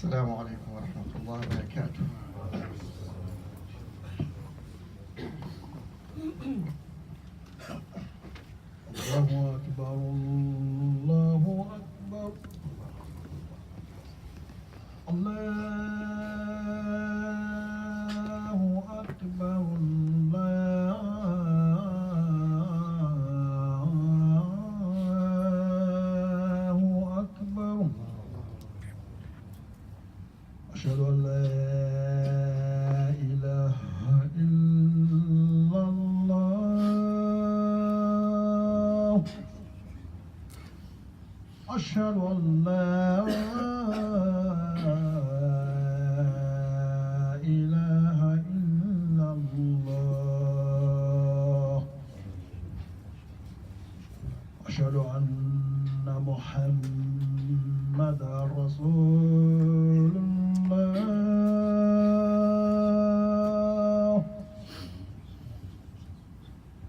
السلام عليكم ورحمة الله وبركاته. الله أكبر الله أكبر الله أكبر الله أكبر. أشهد أن لا إله إلا الله. أشهد أن لا إله إلا الله. أشهد أن محمدا رسول الله.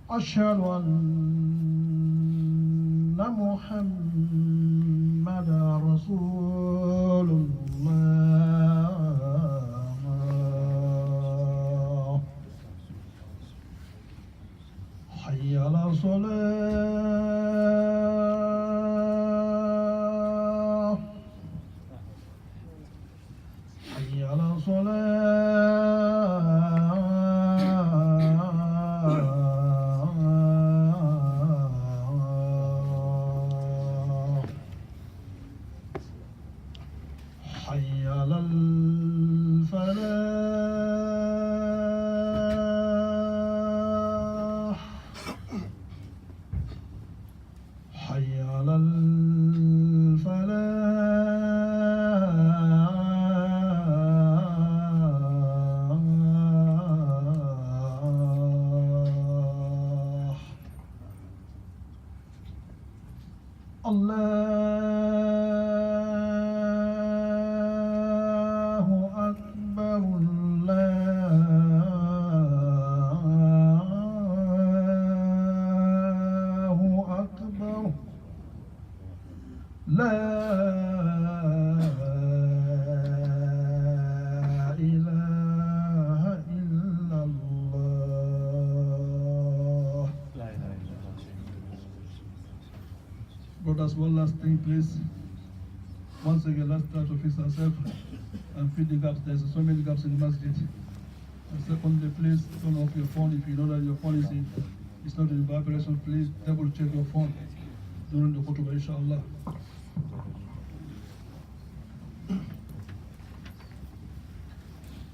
أشهد أن محمدا رسول الله. حي على الصلاة. حي على حي على الفلاح. حي على الفلاح. الله أكبر الله أكبر. لا إله إلا الله. Brothers, one last thing, please. Once again, let's try to fix ourselves and fill the gaps. There's so many gaps in the masjid. And secondly, please turn off your phone if you know that your phone is not in vibration. Please double check your phone during the khutbah, inshallah.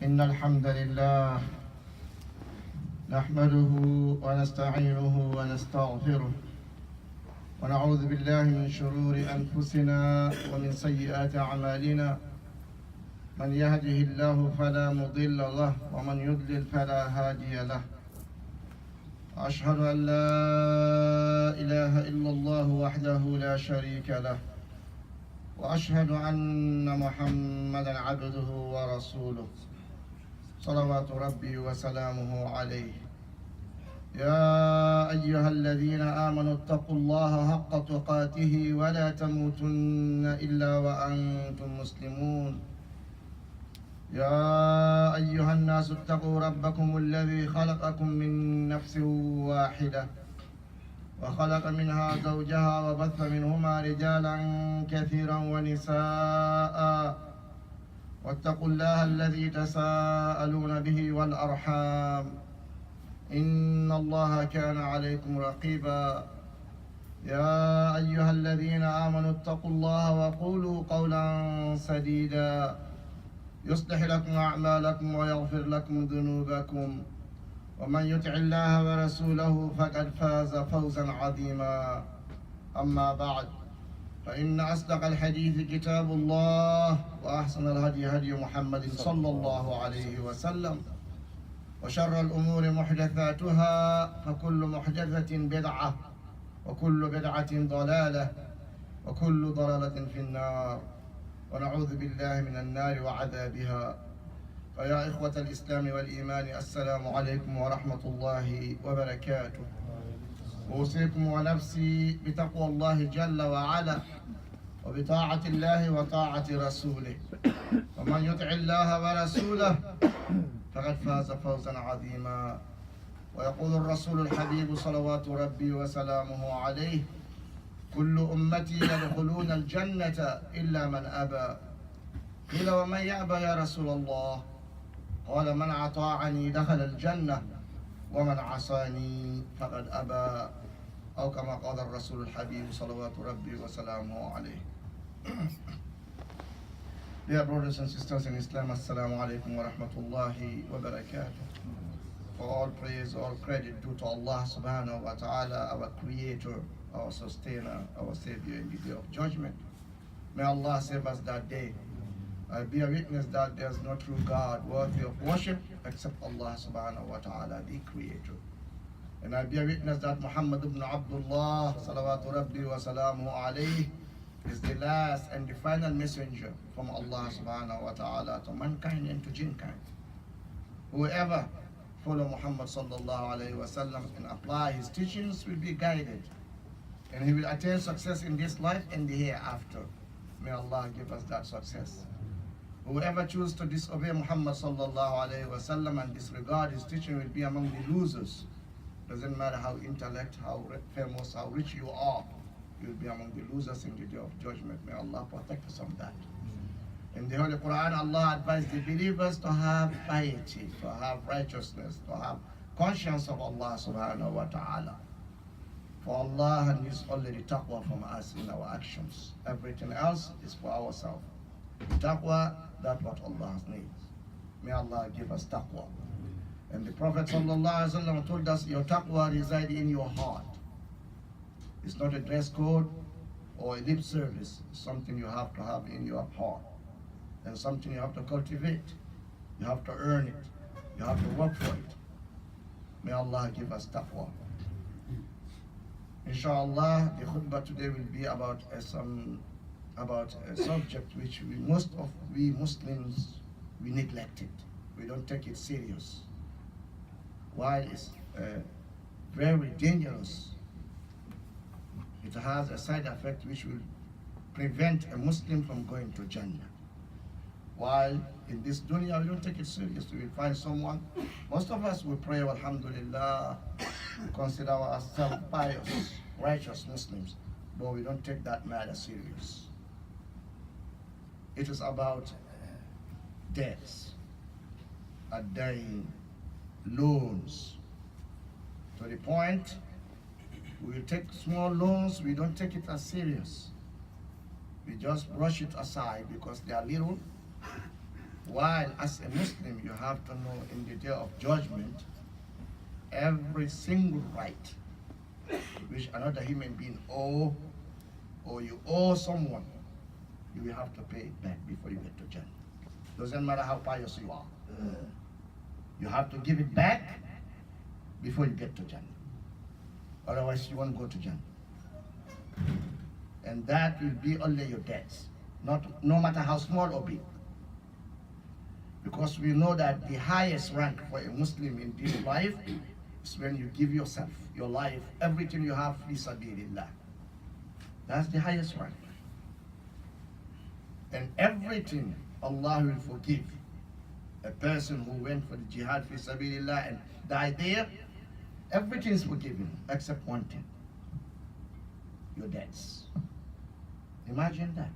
إن الحمد لله نحمده ونستعينه ونستغفره ونعوذ بالله من شرور أنفسنا ومن سيئات أعمالنا. من يهده الله فلا مضل له ومن يضلل فلا هادي له. أشهد أن لا إله إلا الله وحده لا شريك له وأشهد أن محمدا عبده ورسوله صلوات ربي وسلامه عليه. يا أيها الذين آمنوا اتقوا الله حق تقاته ولا تموتن إلا وأنتم مسلمون. يا أيها الناس اتقوا ربكم الذي خلقكم من نفس واحدة وخلق منها زوجها وبث منهما رجالا كثيرا ونساء. واتقوا الله الذي تساءلون به والأرحام إن الله كان عليكم رقيبا. يا أيها الذين آمنوا اتقوا الله وقولوا قولا سديدا يصلح لكم أعمالكم ويغفر لكم ذنوبكم ومن يطع الله ورسوله فقد فاز فوزا عظيما. أما بعد فإن أصدق الحديث كتاب الله وأحسن الهدي هدي محمد صلى الله عليه وسلم وشر الأمور محدثاتها فكل محدثة بدعة وكل بدعة ضلالة وكل ضلالة في النار ونعوذ بالله من النار وعذابها. فيا إخوة الإسلام والإيمان السلام عليكم ورحمة الله وبركاته. أوصيكم ونفسي بتقوى الله جل وعلا وبطاعة الله وطاعة رسوله ومن يطع الله ورسوله فقد فاز فوزا عظيما. ويقول الرسول الحبيب صلوات ربي وسلامه عليه: كل أمتي يدخلون الجنة إلا من أبى. قيل ومن يأبى يا رسول الله؟ قال: من أطاعني دخل الجنة ومن عصاني فقد أبى، أو كما قال الرسول الحبيب صلوات ربي وسلامه عليه. Dear brothers and sisters in Islam, Assalamu alaikum wa rahmatullahi wa barakatuh. For all praise, all credit due to Allah subhanahu wa ta'ala, our creator, our sustainer, our savior in the day of judgment. May Allah save us that day. I bear witness that there is no true God worthy of worship except Allah subhanahu wa ta'ala, the creator. And I bear witness that Muhammad ibn Abdullah salawatu rabbi wa salamu alayhi is the last and the final messenger from Allah subhanahu wa ta'ala to mankind and to jinnkind. Whoever follow Muhammad sallallahu alayhi wa sallam and apply his teachings will be guided, and he will attain success in this life and the hereafter. May Allah give us that success. Whoever chooses to disobey Muhammad sallallahu alayhi wa sallam and disregard his teaching will be among the losers. Doesn't matter how intellect, how famous, how rich you are, you will be among the losers in the day of judgment. May Allah protect us from that. In the Holy Quran, Allah advised the believers to have piety, to have righteousness, to have conscience of Allah subhanahu wa ta'ala. For Allah needs only the taqwa from us in our actions. Everything else is for ourselves. Taqwa, that's what Allah needs. May Allah give us taqwa. And the Prophet sallallahu alaihi wasallam told us, your taqwa resides in your heart. It's not a dress code or a lip service. It's something you have to have in your heart. And something you have to cultivate. You have to earn it. You have to work for it. May Allah give us taqwa. Inshallah, the khutbah today will be about a subject which most of we Muslims, we neglect it. We don't take it serious. While it's very dangerous, it has a side effect which will prevent a Muslim from going to Jannah. While in this dunya we don't take it serious, we will find someone. Most of us will pray, alhamdulillah, consider ourselves pious, righteous Muslims, but we don't take that matter serious. It is about debts, dying, loans, to the point we will take small loans, we don't take it as serious. We just brush it aside because they are little. While as a Muslim, you have to know in the day of judgment, every single right which another human being owe, or you owe someone, you will have to pay it back before you get to Jannah. Doesn't matter how pious you are. You have to give it back before you get to Jannah. Otherwise, you won't go to Jannah. And that will be only your debts, no matter how small or big. Because we know that the highest rank for a Muslim in this life is when you give yourself, your life, everything you have, fi sabilillah. That's the highest rank. And everything Allah will forgive. A person who went for the jihad fi sabilillah and died there, everything is forgiven except one thing: your debts. Imagine that.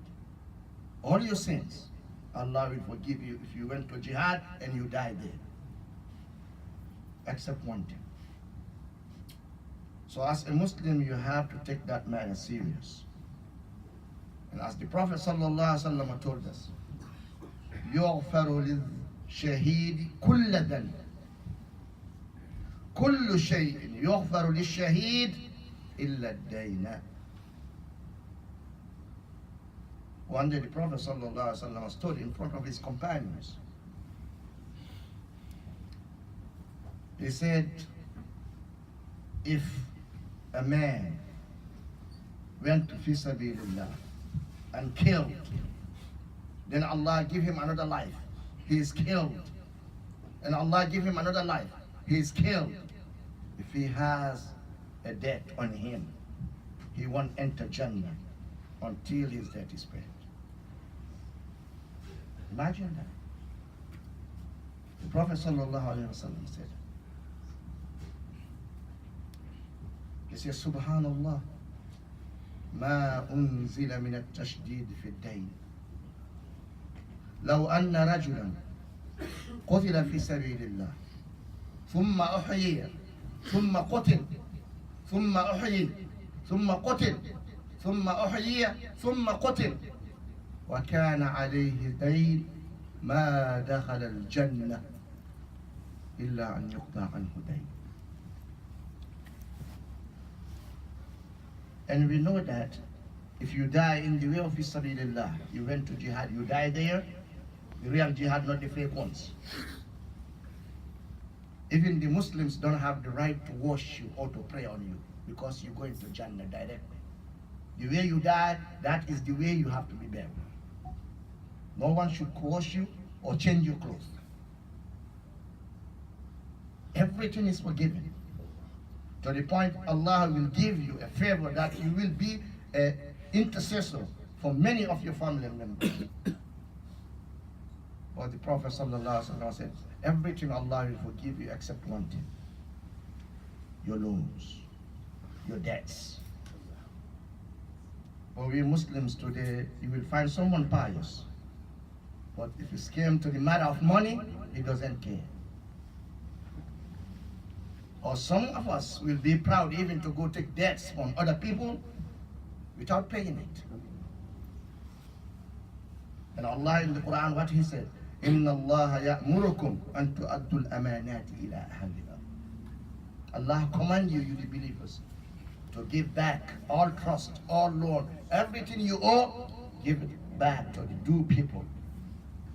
All your sins, Allah will forgive you if you went to jihad and you died there. Except one thing. So as a Muslim, you have to take that matter serious. And as the Prophet ﷺ told us, يغفر للشهيد كل ذنب. كل شيء يغفر للشهيد إلا الدين. One day the Prophet ﷺ stood in front of his companions. He said, if a man went to fi sabilillah and killed, then Allah give him another life. He is killed. And Allah give him another life. He is killed. If he has a debt on him, he won't enter Jannah until his debt is paid. Imagine that. The Prophet sallallahu alaihi wasallam said, he says, Subhanallah, ما أنزل من التشديد في الدين لو أن رجلا قتل في سبيل الله ثم أحيي ثم قتل ثم أحيي ثم قتل ثم أحيي ثم قتل وكان عليه دين ما دخل الجنة إلا أن يقضى عنه دين. And we know that if you die in the way of Fisabilillah, you went to jihad, you die there, the real jihad, not the fake ones. Even the Muslims don't have the right to wash you or to pray on you because you're going to Jannah directly. The way you die, that is the way you have to be buried. No one should wash you or change your clothes. Everything is forgiven. To the point Allah will give you a favor that you will be an intercessor for many of your family members. But the Prophet ﷺ said, everything Allah will forgive you except one thing. Your loans, your debts. For we Muslims today, you will find someone pious. But if it came to the matter of money, he doesn't care. Or some of us will be proud even to go take debts from other people without paying it. And Allah in the Quran, what He said, إِنَّ اللَّهَ يَأْمُرُكُمْ أَن تُؤَدُّوا الْأَمَانَاتِ إِلَىٰ أَهْلِهَا. Allah command you, you the believers, to give back all trust, all loan, everything you owe, give it back to the due people.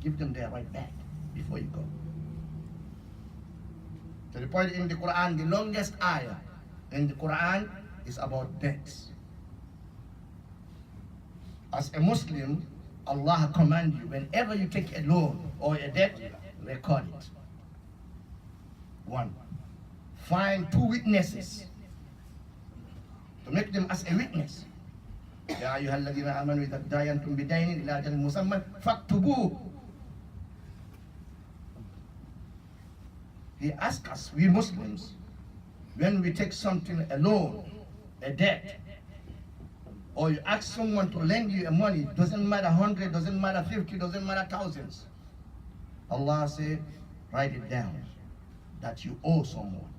Give them their right back before you go. To the point in the Quran, the longest ayah in the Quran is about debts. As a Muslim, Allah commands you, whenever you take a loan or a debt, record it. 1. Find 2 witnesses to make them as a witness. يا أيها الذين آمنوا إذا تداينتم بدين إلى أجل مسمى فاكتبوه. He asks us, we Muslims, when we take something, a loan, a debt, or you ask someone to lend you a money, doesn't matter 100, doesn't matter 50, doesn't matter thousands. Allah said, write it down, that you owe someone.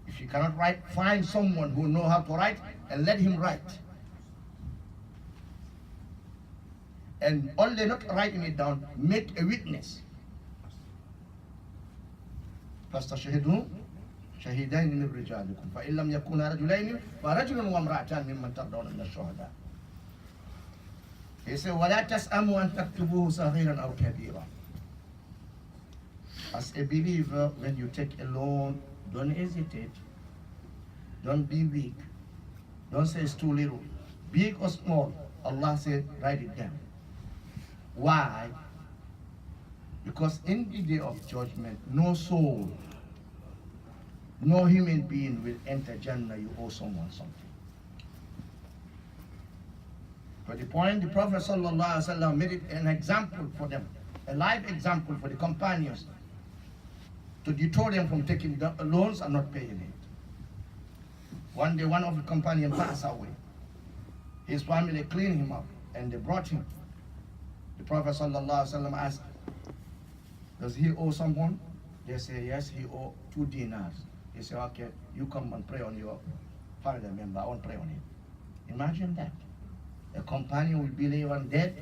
If you cannot write, find someone who knows how to write and let him write. And only not writing it down, make a witness. فاستشهدوا شهيدين من رجالكم فإن لم يكونا رجلين فرجل وامرأتان ممن ترضون من الشهداء. He said, ولا تسأموا أن تكتبوه صغيرا أو كبيرا. As a believer, when you take a loan, don't hesitate. Don't be weak. Don't say it's too little. Big or small, Allah said, write it down. Why? Because in the day of judgment, no soul, no human being will enter Jannah. You owe someone something. For the point, the Prophet ﷺ made it an example for them, a live example for the companions, to deter them from taking the loans and not paying it. One day, one of the companions passed away. His family cleaned him up, and they brought him. The Prophet ﷺ asked, does he owe someone? They say, yes, he owe 2 dinars. He said, okay, you come and pray on your family member. I won't pray on him. Imagine that. A companion will be laying dead,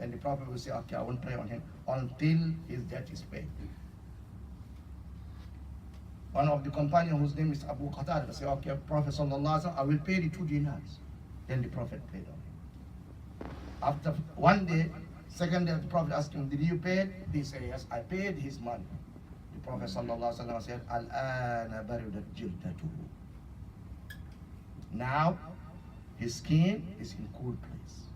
and the Prophet will say, okay, I won't pray on him until his debt is paid. One of the companions, whose name is Abu Qatada, say, okay, Prophet sallallahu alaihi wasallam, I will pay the 2 dinars. Then the Prophet paid on him. After one day, second day, the Prophet asked him, did you pay it? He said, yes, I paid his money. The Prophet sallallahu alaihi wasallam said, Al-ana baridat jildatuhu. Now, his skin is in cool place.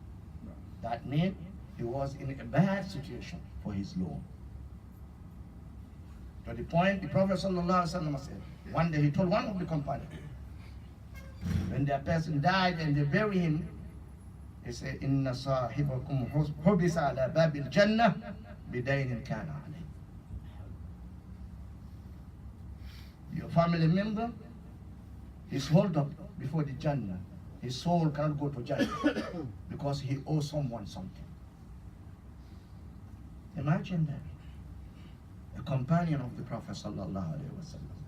That means he was in a bad situation for his loan. To the point, the Prophet ﷺ said, one day he told one of the companions, when their person died and they bury him, He said, Inna sahibakum hubisa ala babil jannah bidainin kana alayh. Your family member is held up before the Jannah. His soul cannot go to Jannah because he owes someone something. Imagine that. A companion of the Prophet sallallahu alaihi wasallam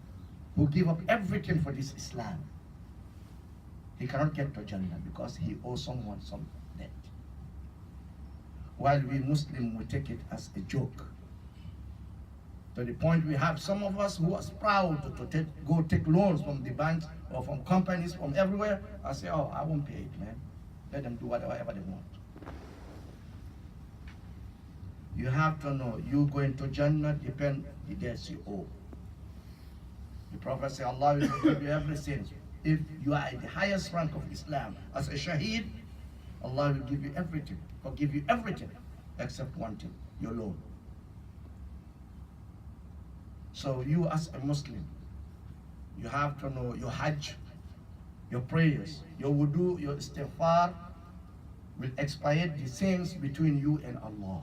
who gave up everything for this Islam. He cannot get to Jannah because he owes someone some debt. While we Muslims will take it as a joke. To the point we have some of us who are proud to go take loans from the banks or from companies from everywhere and say, oh, I won't pay it, man. Let them do whatever they want. You have to know, you going to Jannah depend the debts you owe. The Prophet said, Allah will forgive you every sin. If you are at the highest rank of Islam as a shaheed, Allah will give you everything, forgive you everything, except one thing, your loan. So you as a Muslim, you have to know your Hajj, your prayers, your wudu, your istighfar will expiate the sins between you and Allah.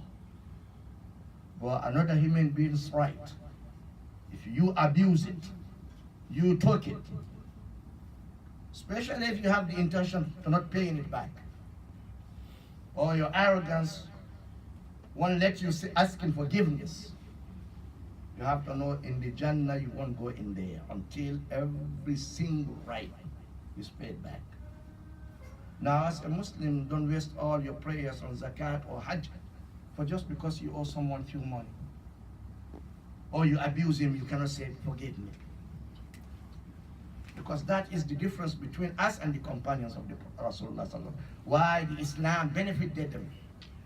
But another human being's right, if you abuse it, you took it, especially if you have the intention of not paying it back, or your arrogance won't let you asking forgiveness, you have to know in the Jannah you won't go in there until every single right is paid back. Now as a Muslim, don't waste all your prayers on zakat or hajj for just because you owe someone few money. Or you abuse him, you cannot say, forgive me. Because that is the difference between us and the companions of the Rasulullah sallallahu alaihi wasallam. Why the Islam benefited them,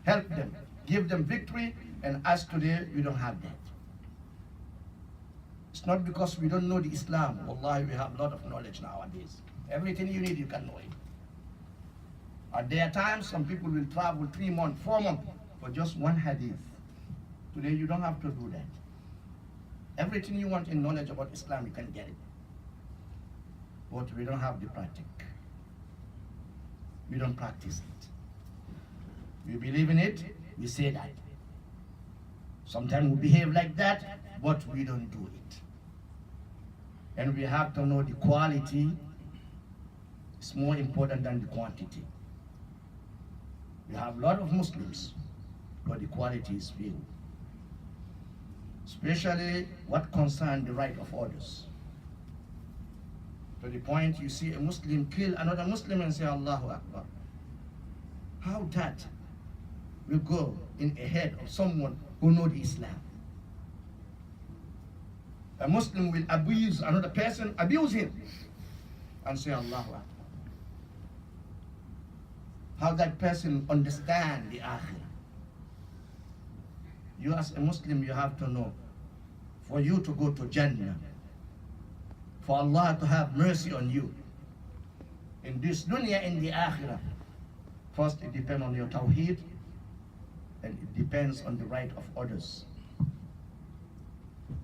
helped them, give them victory, and us today, we don't have that. It's not because we don't know the Islam. Wallahi, we have a lot of knowledge nowadays. Everything you need, you can know it. At their times, some people will travel 3 months, 4 months for just one hadith. Today, you don't have to do that. Everything you want in knowledge about Islam, you can get it. But we don't have the practice. We don't practice it. We believe in it, we say that. Sometimes we behave like that, but we don't do it. And we have to know the quality is more important than the quantity. We have a lot of Muslims, but the quality is few. Especially what concerns the right of others. To the point you see a Muslim kill another Muslim and say Allahu Akbar. How that will go in a head of someone who knows Islam? A Muslim will abuse another person, abuse him, and say Allahu Akbar. How that person understand the Akhirah? You as a Muslim, you have to know, for you to go to Jannah, for Allah to have mercy on you, in this dunya and the Akhirah, first it depends on your tawheed, and it depends on the right of others.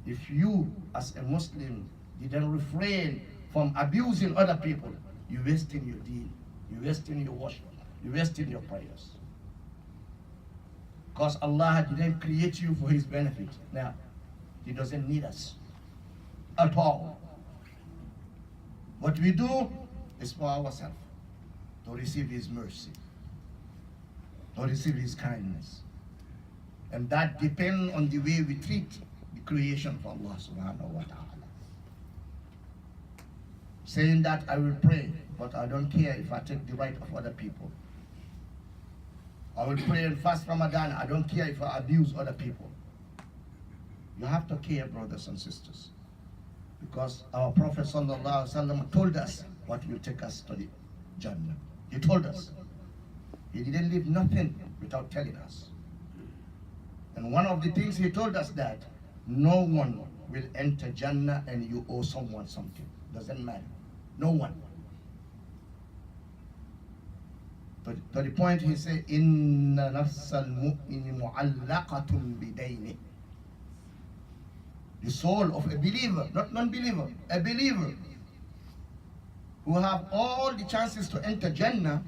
If you as a Muslim didn't refrain from abusing other people, you're wasting your deen, you're wasting your worship, you're wasting your prayers. Because Allah didn't create you for His benefit. Now, He doesn't need us at all. What we do is for ourselves, to receive His mercy, to receive His kindness. And that depends on the way we treat the creation of Allah subhanahu wa ta'ala. Saying that I will pray, but I don't care if I take the right of other people. I will pray and fast Ramadan, I don't care if I abuse other people. You have to care, brothers and sisters. Because our Prophet sallallahu alaihi wasallam told us what will take us to the Jannah. He told us. He didn't leave nothing without telling us. And one of the things he told us that no one will enter Jannah and you owe someone something. Doesn't matter. No one. To the point he said, Inna nafsal mu'mini mu'allaqatun bidayni. The soul of a believer, not non-believer, a believer who have all the chances to enter Jannah,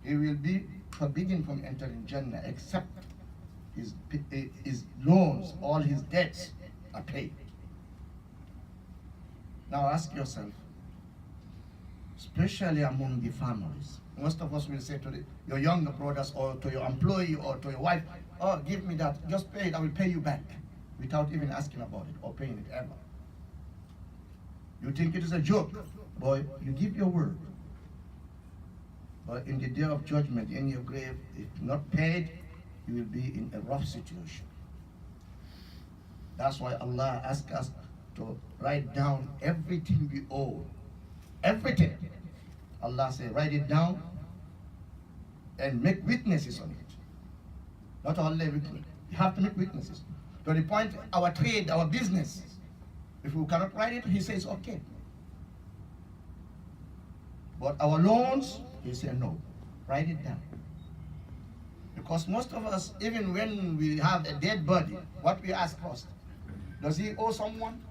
he will be forbidden from entering Jannah except his loans, all his debts are paid. Now ask yourself, especially among the families, most of us will say to your younger brothers or to your employee or to your wife, oh, give me that, just pay it, I will pay you back, without even asking about it or paying it ever. You think it is a joke? Boy, you give your word. But in the day of judgment, in your grave, if not paid, you will be in a rough situation. That's why Allah asks us to write down everything we owe. Everything. Allah says, write it down and make witnesses on it. Not only witness, you have to make witnesses. To the point, our trade, our business, if we cannot write it, he says, okay. But our loans, he said, no, write it down. Because most of us, even when we have a dead body, what we ask first, does he owe someone?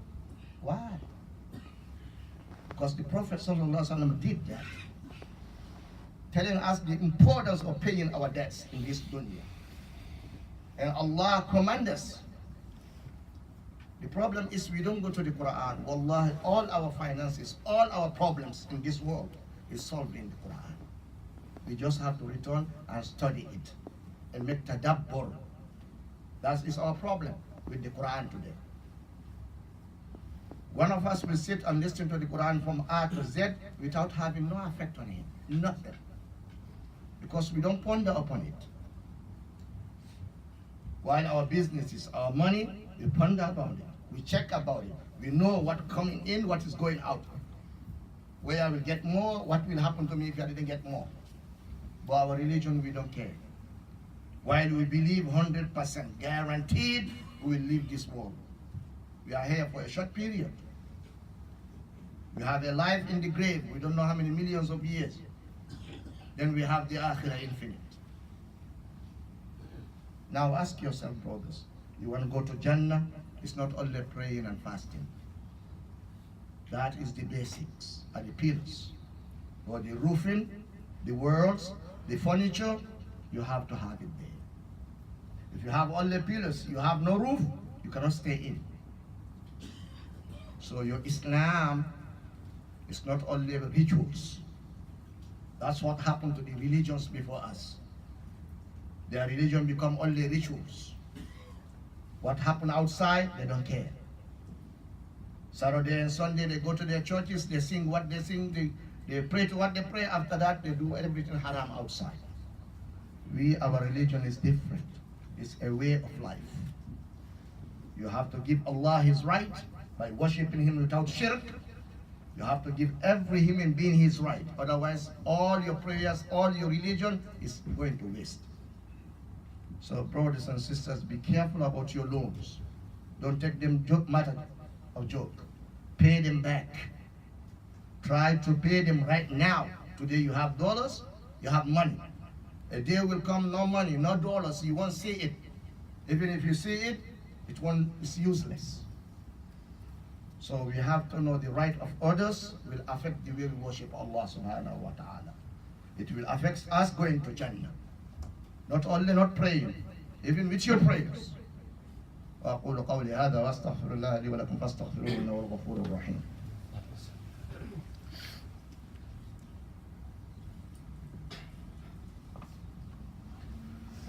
Why? Because the Prophet ﷺ did that, telling us the importance of paying our debts in this dunya. And Allah commands us. The problem is we don't go to the Quran. Wallahi, all our finances, all our problems in this world is solved in the Quran. We just have to return and study it and make tadabbur. That is our problem with the Quran today. One of us will sit and listen to the Quran from A to Z without having no effect on him, nothing. Because we don't ponder upon it. While our businesses, our money, we ponder about it. We check about it. We know what coming in, what is going out. Where I will get more, what will happen to me if I didn't get more. But our religion, we don't care. While we believe 100% guaranteed, we will leave this world. We are here for a short period. We have a life in the grave. We don't know how many millions of years. Then we have the Akhirah infinite. Now ask yourself, brothers, you want to go to Jannah? It's not only praying and fasting. That is the basics and the pillars. For the roofing, the walls, the furniture, you have to have it there. If you have all the pillars, you have no roof, you cannot stay in. So your Islam is not only rituals. That's what happened to the religions before us. Their religion become only rituals. What happened outside, they don't care. Saturday and Sunday, they go to their churches, they sing what they sing, they pray to what they pray. After that, they do everything haram outside. Our religion is different. It's a way of life. You have to give Allah His right by worshiping Him without shirk. You have to give every human being his right. Otherwise, all your prayers, all your religion is going to waste. So, brothers and sisters, be careful about your loans. Don't take them matter of joke. Pay them back. Try to pay them right now. Today you have dollars, you have money. A day will come, no money, no dollars, you won't see it. Even if you see it, it's useless. So we have to know the right of others will affect the way we worship Allah subhanahu wa ta'ala. It will affect us going to Jannah. Not only not praying, even with your prayers. وأقول قولي هذا وأستغفر الله لي ولكم فاستغفروه إنه هو الغفور الرحيم.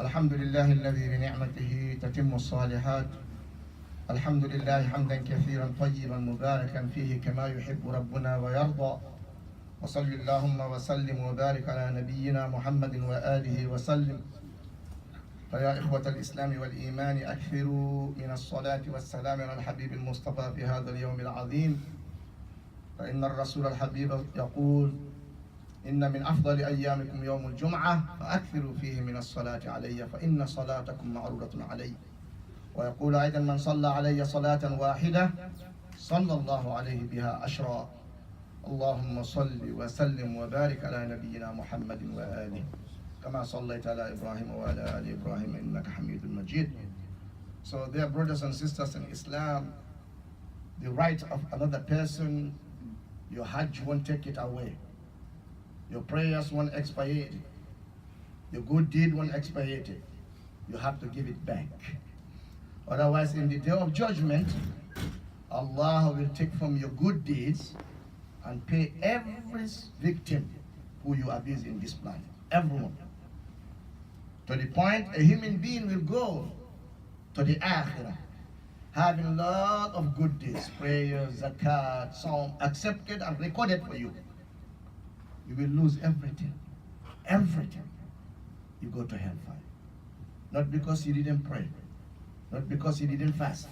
الحمد لله الذي بنعمته تتم الصالحات. الحمد لله حمدا كثيرا طيبا مباركا فيه كما يحب ربنا ويرضى. وصل اللهم وسلم وبارك على نبينا محمد وآله وسلم. فيا إخوة الإسلام والإيمان أكثروا من الصلاة والسلام على الحبيب المصطفى في هذا اليوم العظيم. فإن الرسول الحبيب يقول: إن من أفضل أيامكم يوم الجمعة فأكثروا فيه من الصلاة علي فإن صلاتكم معروضة علي. ويقول أيضا: من صلى علي صلاة واحدة صلى الله عليه بها عشرا. اللهم صل وسلم وبارك على نبينا محمد وآله كما صليت على إبراهيم وعلى آل إبراهيم إنك حميد مجيد. So dear brothers and sisters in Islam, the right of another person, your Hajj won't take it away. Your prayers won't expire. Your good deed won't expire. You have to give it back. Otherwise, in the day of judgment, Allah will take from your good deeds and pay every victim who you abuse in this planet. Everyone. To the point a human being will go to the akhirah having a lot of good deeds, prayers, zakat, psalm, accepted and recorded for you. You will lose everything. Everything. You go to hellfire. Not because you didn't pray, not because you didn't fast,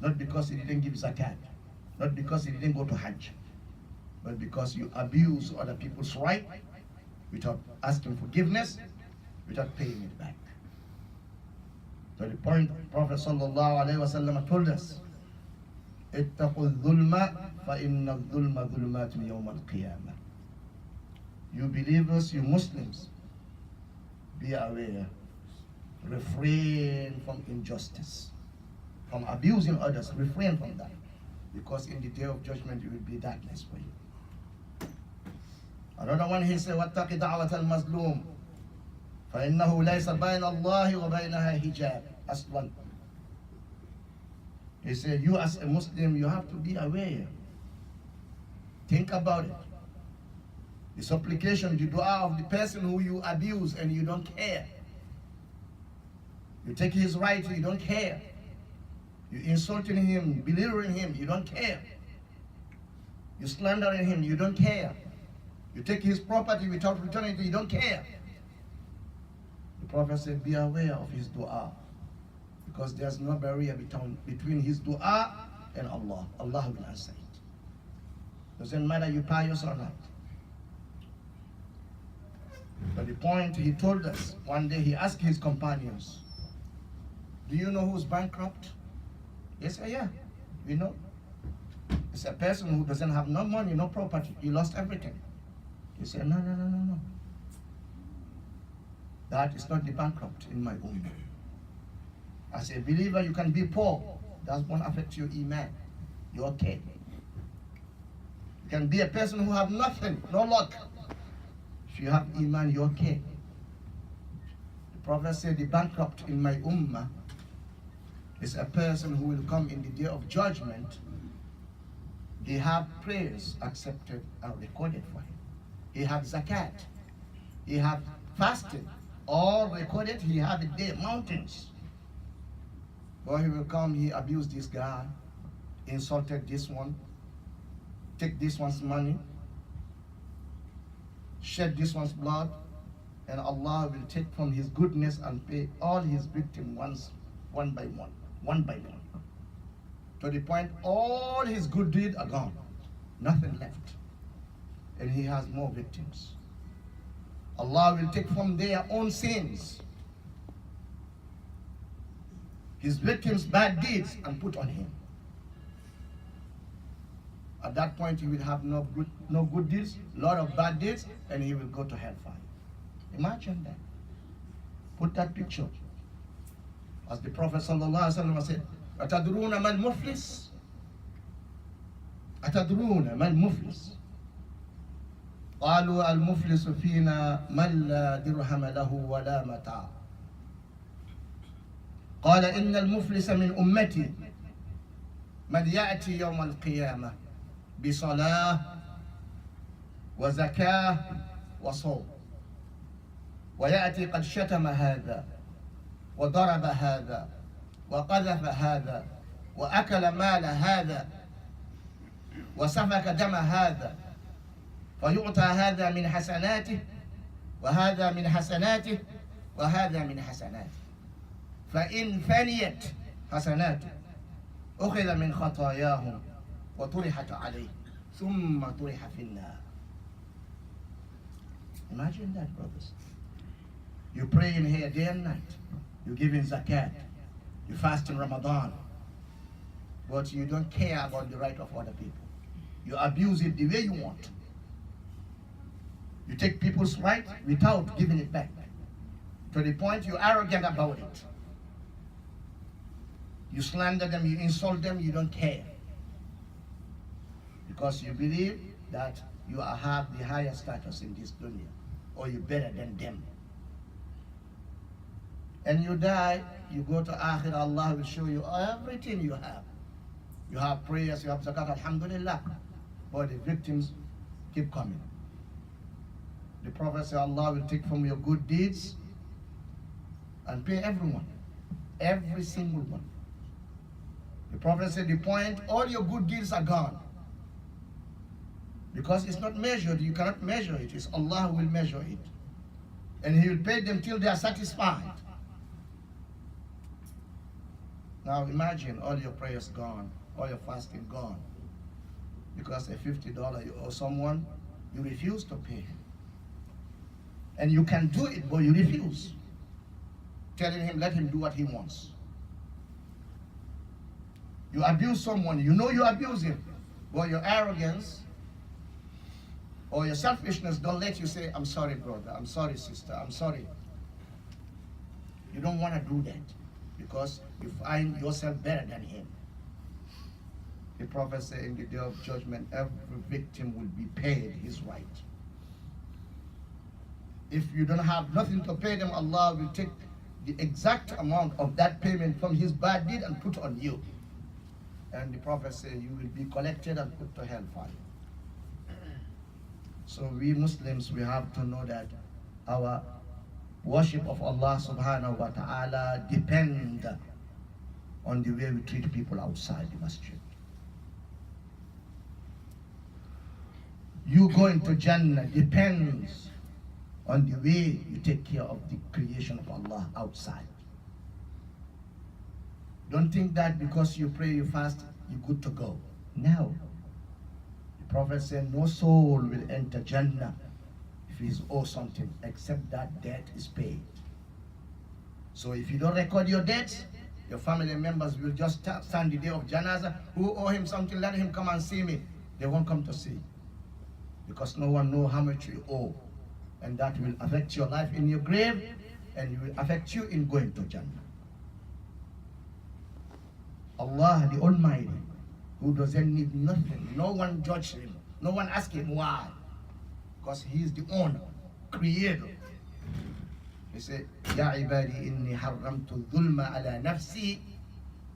not because you didn't give zakat, not because you didn't go to Hajj, but because you abuse other people's right without asking forgiveness, without paying it back. To the point, Prophet sallallahu alaihi wasallam told us, "Ittaqu dhulma, fa inna dhulma dhulmatun yawm al-qiyamah." You believers, you Muslims, be aware. Refrain from injustice, from abusing others. Refrain from that, because in the day of judgment it will be darkness for you. Another one, he said, "Wattaqi da'wat al-mazlum, fa innahu laysa bayna Allahi wa baynaha hijab." Aslan. He said, you as a Muslim, you have to be aware. Think about it. The supplication, the dua of the person who you abuse and you don't care. You take his right, you don't care. You insulting him, belittling him, you don't care. You slandering him, you don't care. You take his property without returning it, you don't care. The Prophet said, be aware of his dua, because there's no barrier between his dua and Allah. Allah will answer it. Doesn't matter you pious or not. But the point, he told us, one day he asked his companions, do you know who's bankrupt? They said, yeah, we know. It's a person who doesn't have no money, no property. He lost everything. He said, no. That is not the bankrupt in my ummah. As a believer, you can be poor. That won't affect your iman. You're okay. You can be a person who have nothing, no luck. If you have iman, you're okay. The Prophet said, the bankrupt in my ummah is a person who will come in the day of judgment. He have prayers accepted and recorded for him. He have zakat. He have fasted. All recorded, he have it there, mountains. But he will come, he abused this guy, insulted this one, take this one's money, shed this one's blood, and Allah will take from his goodness and pay all his victims one by one. To the point all his good deeds are gone. Nothing left. And he has more victims. Allah will take from their own sins, his victims' bad deeds, and put on him. At that point he will have no good deeds, a lot of bad deeds, and he will go to hellfire. Imagine that. Put that picture. As the Prophet ﷺ said, أَتَدْرُونَ مَا الْمُفْلِسِ أَتَدْرُونَ مَا الْمُفْلِسِ قالوا المفلس فينا من لا درهم له ولا متاع قال إن المفلس من أمتي من يأتي يوم القيامة بصلاة وزكاة وصوم ويأتي قد شتم هذا وضرب هذا وقذف هذا وأكل مال هذا وسفك دم هذا فيعطى هذا من حسناته وهذا من حسناته وهذا من حسناته فإن فنيت حسناته أخذ من خطاياهم وطرحت عليه ثم طرح في النار. Imagine that, brothers. You pray in here day and night. You give in zakat. You fast in Ramadan. But you don't care about the right of other people. You abuse it the way you want. You take people's right without giving it back. To the point you're arrogant about it. You slander them, you insult them, you don't care. Because you believe that you have the higher status in this dunya, or you're better than them. and you die, you go to Akhirah, Allah will show you everything you have. You have prayers, you have zakat, alhamdulillah. But the victims keep coming. The Prophet said Allah will take from your good deeds and pay everyone. Every single one. The Prophet said the point, all your good deeds are gone. Because it's not measured, you cannot measure it. It's Allah who will measure it. And He will pay them till they are satisfied. Now imagine all your prayers gone, all your fasting gone. Because a $50 you owe someone, you refuse to pay. And you can do it, but you refuse. Telling him, let him do what he wants. You abuse someone, you know you abuse him, but your arrogance or your selfishness don't let you say, I'm sorry, brother, I'm sorry, sister, I'm sorry. You don't want to do that because you find yourself better than him. The Prophet said in the day of judgment, every victim will be paid his right. If you don't have nothing to pay them, Allah will take the exact amount of that payment from his bad deed and put on you. And the Prophet said you will be collected and put to hellfire. So we Muslims, we have to know that our worship of Allah subhanahu wa ta'ala depends on the way we treat people outside the masjid. You going to Jannah depends on the way you take care of the creation of Allah outside. Don't think that because you pray, you fast, you're good to go. No. The Prophet said, no soul will enter Jannah if he owed something, except that debt is paid. So if you don't record your debts, your family members will just stand the day of Janazah. Who owe him something, let him come and see me. They won't come to see. Because no one knows how much you owe. And that will affect your life in your grave, and it will affect you in going to Jannah. Allah the Almighty, who doesn't need nothing, no one judge him, no one ask him why, because he is the owner, creator. He said, Ya ibadi inni harramtu dhulma ala nafsi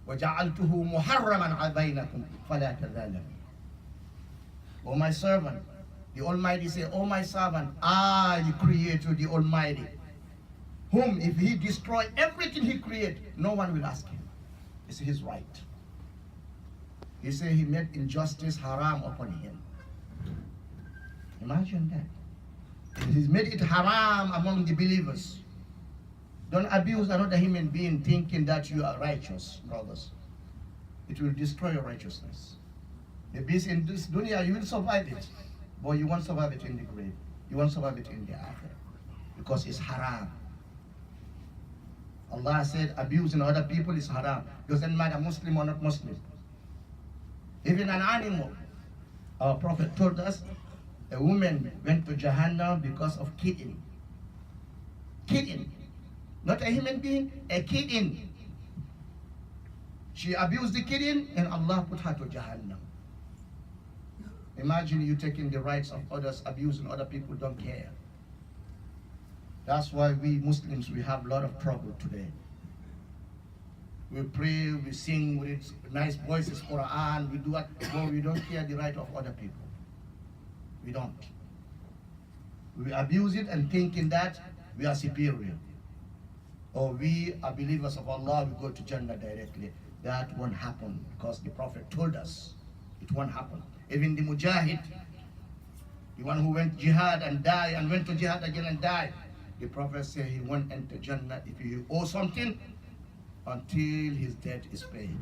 wa ja'altuhu muharraman baynakum fala tadhalamu. O my servant, the Almighty said, oh my servant, I, the Creator, the Almighty, whom if he destroy everything he created, no one will ask him. It's his right. He said he made injustice haram upon him. Imagine that. He's made it haram among the believers. Don't abuse another human being thinking that you are righteous, brothers. It will destroy your righteousness. Maybe in this dunya you will survive it. But you won't survive it in the grave. You won't survive it in the akhirah. Because it's haram. Allah said abusing other people is haram. Doesn't matter Muslim or not Muslim. Even an animal. Our Prophet told us a woman went to Jahannam because of kidding. Kidding. Not a human being, a kidding. She abused the kidding and Allah put her to Jahannam. Imagine you taking the rights of others, abusing other people, don't care. That's why we Muslims, we have a lot of trouble today. We pray, we sing with nice voices, Quran, we do what, but we don't care the right of other people. We don't. We abuse it and thinking that we are superior. Or we are believers of Allah, we go to Jannah directly. That won't happen because the Prophet told us it won't happen. Even the Mujahid, the one who went jihad and died and went to jihad again and died, the Prophet said he won't enter Jannah if he owes something until his debt is paid.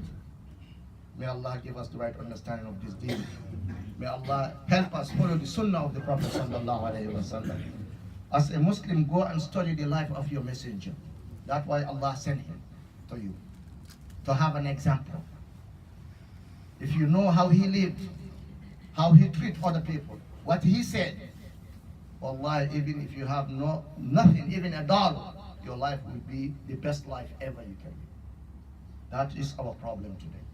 May Allah give us the right understanding of this deen. May Allah help us follow the sunnah of the Prophet sallallahu alaihi wasallam. As a Muslim, go and study the life of your messenger. That's why Allah sent him to you, to have an example. If you know how he lived, how he treat other people, what he said, wallahi, even if you have nothing, even $1, your life will be the best life ever you can live. That is our problem today.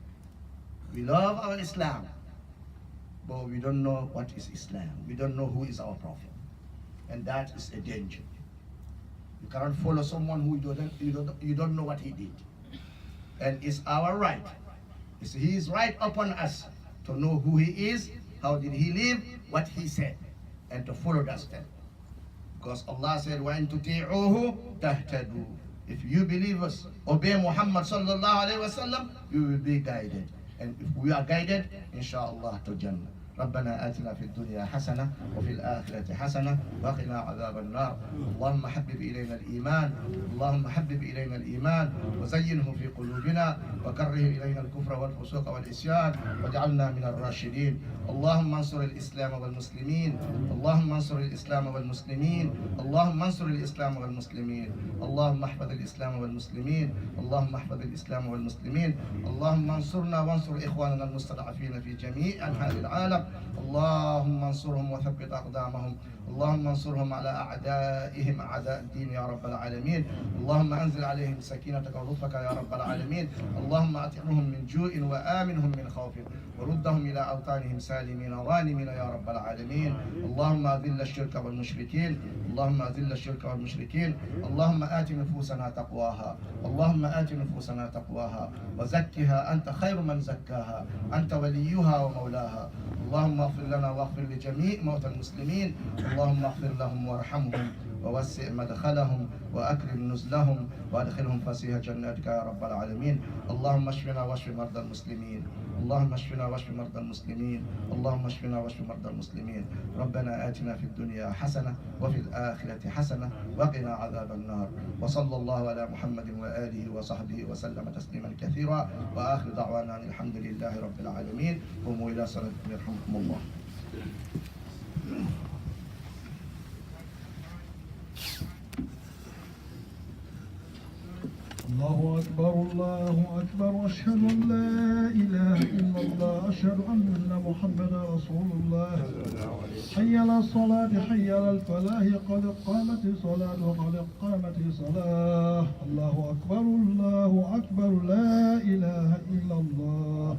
We love our Islam, but we don't know what is Islam. We don't know who is our Prophet. And that is a danger. You cannot follow someone who you don't know what he did. And it's our right. It's his right upon us to know who he is, how did he live, what he said, and to follow that step. Because Allah said, وَإِن تُطِيعُوهُ تَهْتَدُوا. If you believers obey Muhammad sallallahu alayhi wa sallam, you will be guided. And if we are guided, inshallah, to Jannah. ربنا آتنا في الدنيا حسنة وفي الآخرة حسنة وقنا عذاب النار. اللهم حبب إلينا الإيمان، اللهم حبب إلينا الإيمان وزينه في قلوبنا وكره إلينا الكفر والفسوق والعصيان واجعلنا من الراشدين. اللهم انصر الإسلام والمسلمين، اللهم انصر الإسلام والمسلمين، اللهم انصر الإسلام والمسلمين، اللهم احفظ الإسلام والمسلمين، اللهم احفظ الإسلام والمسلمين، اللهم انصرنا وانصر إخواننا المستضعفين في جميع أنحاء العالم. اللهم انصرهم وثبت أقدامهم، اللهم انصرهم على أعدائهم أعداء الدين يا رب العالمين. اللهم أنزل عليهم سكينتك ولطفك يا رب العالمين. اللهم أطعمهم من جوع وآمنهم من خوف وردهم إلى أوطانهم سالمين غانمين يا رب العالمين. اللهم أذل الشرك والمشركين، اللهم أذل الشرك والمشركين. اللهم آت نفوسنا تقواها، اللهم آت نفوسنا تقواها وزكها أنت خير من زكاها، أنت وليها ومولاها. اللهم اغفر لنا واغفر لجميع موتى المسلمين، اللهم اغفر لهم وارحمهم ووسع مدخلهم وأكرم نزلهم وأدخلهم فسيح جناتك يا رب العالمين. اللهم اشفنا واشف مرضى المسلمين، اللهم اشفنا واشف مرضى المسلمين، اللهم اشفنا واشف مرضى المسلمين. ربنا آتنا في الدنيا حسنة وفي الآخرة حسنة وقنا عذاب النار. وصلى الله على محمد وآله وصحبه وسلم تسليما كثيرا. وآخر دعوانا أن الحمد لله رب العالمين. قوموا إلى صلاتكم يرحمكم الله. الله أكبر الله أكبر، أشهد أن لا إله إلا الله، أشهد أن محمدا رسول الله. حي على الصلاة حي على الفلاح، قد قامت الصلاة وقد قامت الصلاة. الله أكبر الله أكبر، لا إله إلا الله.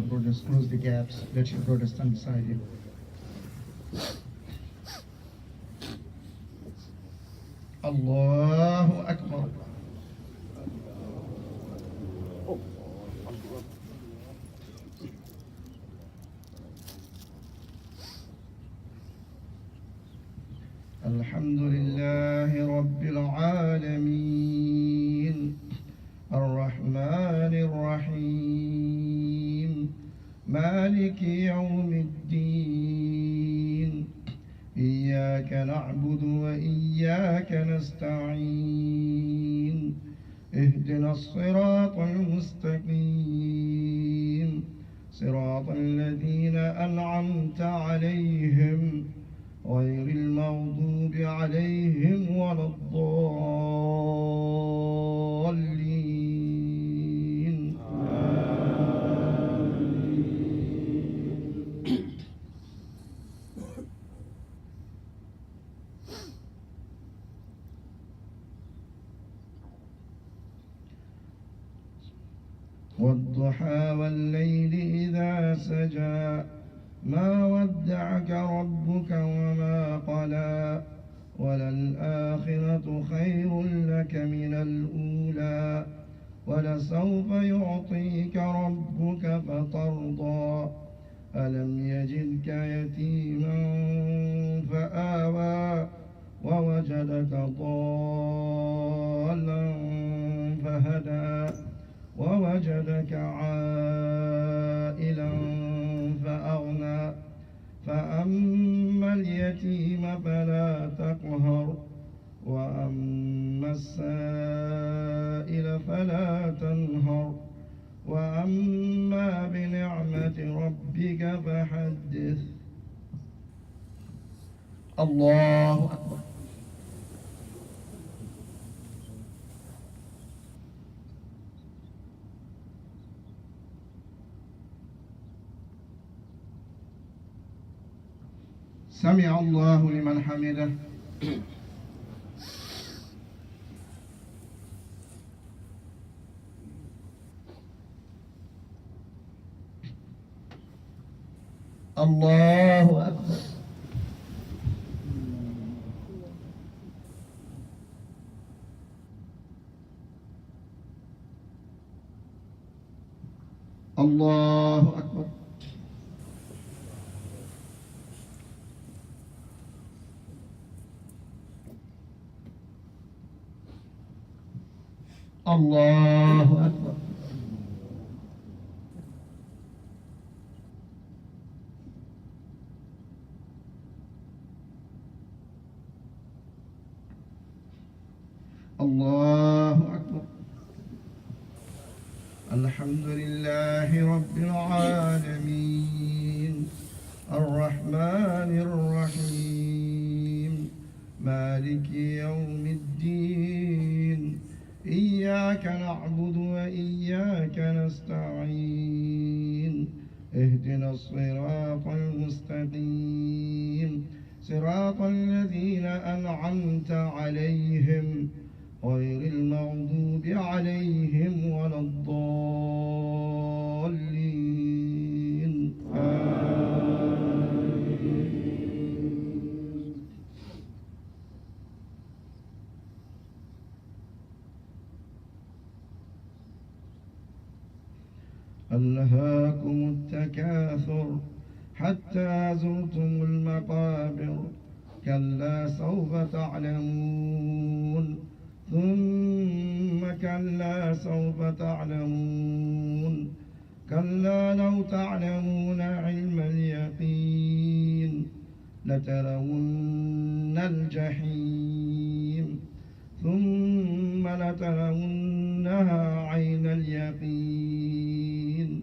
Brothers, close the gaps. Let your brother stand beside you. الله أكبر. الحمد لله رب العالمين الرحمن الرحيم مالك يوم الدين إياك نعبد وإياك نستعين اهدنا الصراط المستقيم صراط الذين أنعمت عليهم غير المغضوب عليهم ولا الضالين. والضحى والليل إذا سجى ما ودعك ربك وما قلى وللآخرة خير لك من الأولى ولسوف يعطيك ربك فترضى ألم يجدك يتيما فآوى ووجدك ضالا فهدى ووجدك عائلا فأغنى فأما اليتيم فلا تقهر وأما السائل فلا تنهر وأما بنعمة ربك فحدث. الله أكبر. سمع الله لمن حمده. الله أكبر. الله أكبر. الله أكبر. الحمد لله رب العالمين الرحمن الرحيم مالك يوم الدين إياك نعبد وإياك نستعين اهدنا الصراط المستقيم صراط الذين أنعمت عليهم غير المغضوب عليهم ولا الضالين آمين. ألهاكم التكاثر حتى زرتم المقابر كلا سوف تعلمون ثم كلا سوف تعلمون كلا لو تعلمون علم اليقين لترون الجحيم ثم لترونها عين اليقين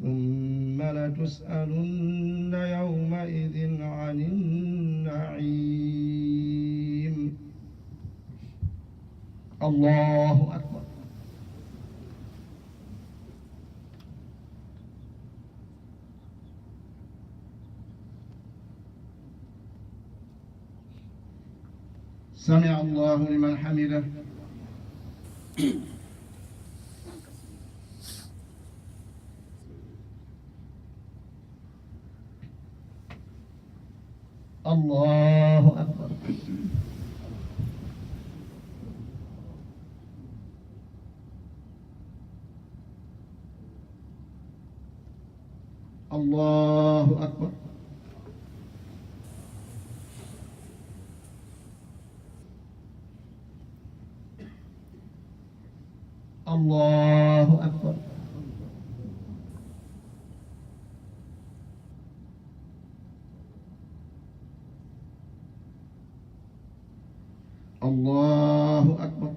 ثم لتسألن يومئذ عن النعيم. الله أكبر. سمع الله لمن حمده. الله أكبر. الله أكبر. الله أكبر. الله أكبر.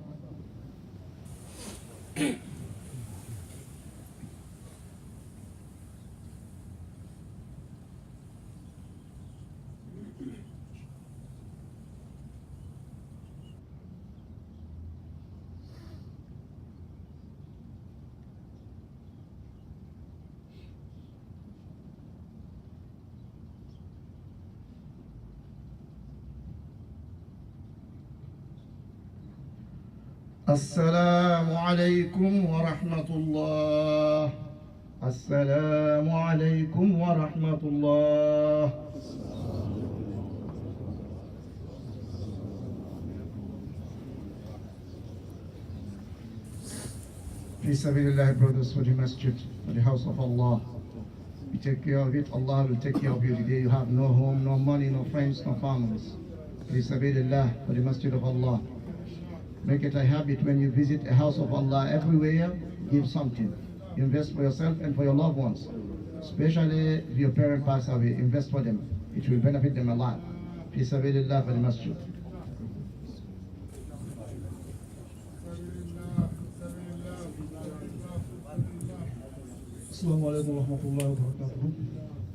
السلام عليكم ورحمة الله. السلام عليكم ورحمة الله. Fi sabilillah, brothers, for the masjid, for the house of Allah. You take care of it, Allah will take care of you. Today you have no home, no money, no friends, no families. Fi sabilillah, for the masjid of Allah. Make it a habit when you visit a house of Allah everywhere, give something. Invest for yourself and for your loved ones. Especially if your parent pass away, invest for them. It will benefit them a lot. Fi sabilillah, for the masjid. Assalamu alaikum wa rahmatullahi wa barakatuh.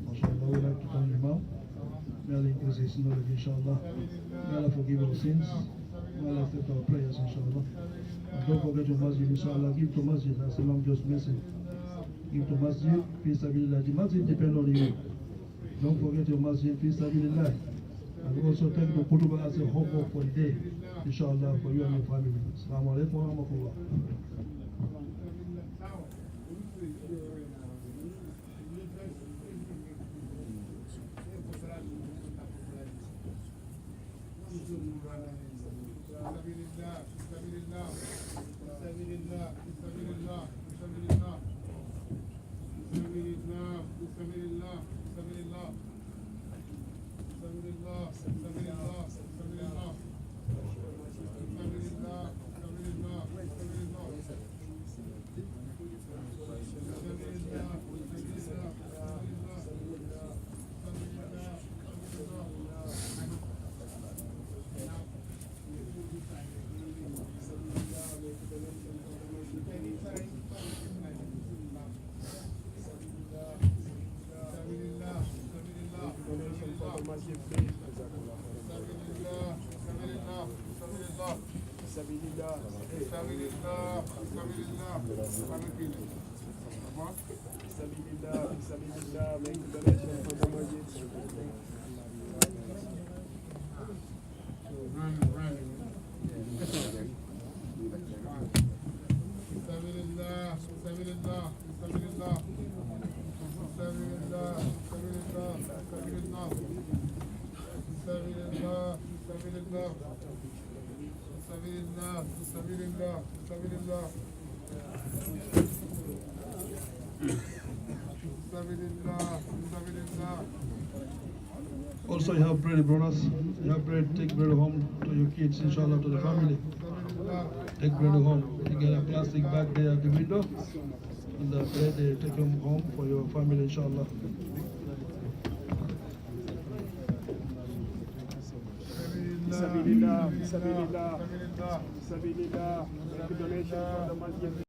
MashaAllah, we like to thank Imam. May Allah increase his knowledge, inshallah. May Allah forgive our sins. May Allah accept our prayers, inshallah. And don't forget your masjid, inshallah. Give to masjid, as Imam just mentioned. Give to masjid, fi sabilillah. The masjid depends on you. Don't forget your masjid, fi sabilillah. And also take the kutubah as a homework for the day, inshallah, for you and your family. Assalamu alaikum wa rahmatullah. the masjid, please. Sabilillah. Sabilillah. Make the donation for the masjid. Also, you have bread, brothers. You have bread, take bread home to your kids, inshallah, to the family. Take bread home. You get a plastic bag there at the window. And the bread, they take them home for your family, inshallah. Sabilillah. Sabilillah. Sabilillah. Make the donation for the masjid.